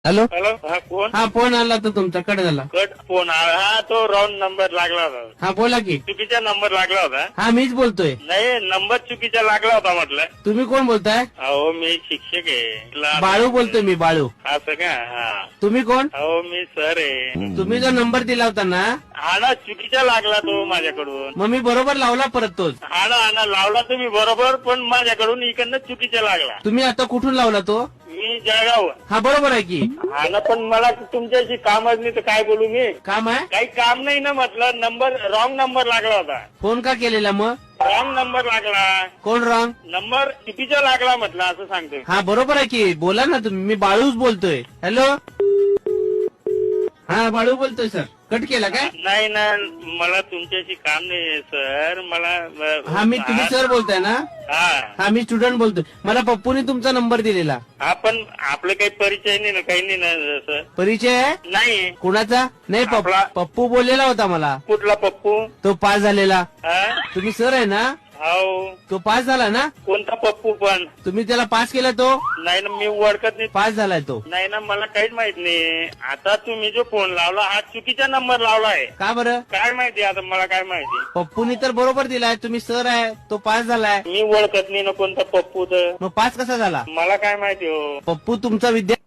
Hello hello, हा कोण? हा फोन आला तर तुमचा कट झाला. कट फोन हा तो रॉंग नंबर लागला होता. हा बोला की. चुकीचा नंबर लागला होता. हा मीच बोलतोय. नाही, नंबर चुकीचा लागला होता म्हटलं. तुम्ही कोण बोलताय? अहो मी शिक्षक आहे. बाळू बोलतोय मी, बाळू. असं का? हा. तुम्ही कोण? अहो मी सर आहे. तुम्ही जो नंबर दिला होता ना, हा ना, चुकीचा लागला तो माझ्याकडून. मग मी बरोबर लावला परत तोच. हा ना लावला तुम्ही बरोबर, पण माझ्याकडून इकडनं चुकीचा लागला. तुम्ही आता कुठून लावला तो? मी जळगाव. हा बरोबर आहे की. हा ना, पण मला तुमच्याशी कामच नाही तर काय बोलू मी. काम आहे? काही काम नाही ना, म्हटलं नंबर रॉंग नंबर लागला होता. फोन का केलेला मग? रॉंग नंबर लागला. कोण रॉंग? नंबर चुकीचा लागला म्हटलं, असं सांगतोय. हा बरोबर आहे की. बोला ना तुम्ही. मी बाळूच बोलतोय. हॅलो. हा बाळू बोलतोय सर. कट केला काय? नाही ना, मला तुमच्याशी काम नाही सर. मला हा मी तुम्ही सर बोलताय ना? हा हा मी स्टुडंट बोलतोय. मला पप्पूने तुमचा नंबर दिलेला. हा, पण आपलं काही परिचय नाही ना, काही नाही ना सर. परिचय आहे? नाही. कुणाचा? नाही आपला. पप्पू बोललेला होता मला. कुठला पप्पू? तो पास झालेला. हा? तुम्ही सर आहे ना? हो. तो पास झाला ना? कोणता पप्पू पण? तुम्ही त्याला पास केला तो? नाही ना, मी ओळखत नाही. पास झालाय तो. नाही ना, मला काहीच माहित नाही. आता तुम्ही जो फोन लावला हा चुकीचा नंबर लावला आहे. का बरं? काय माहिती आता, मला काय माहिती. पप्पूनी तर बरोबर दिलाय. तुम्ही सर आहे, तो पास झालाय. मी ओळखत नाही ना कोणता पप्पू तर. मग पास कसा झाला? मला काय माहिती हो. पप्पू तुमचा विद्यार्थी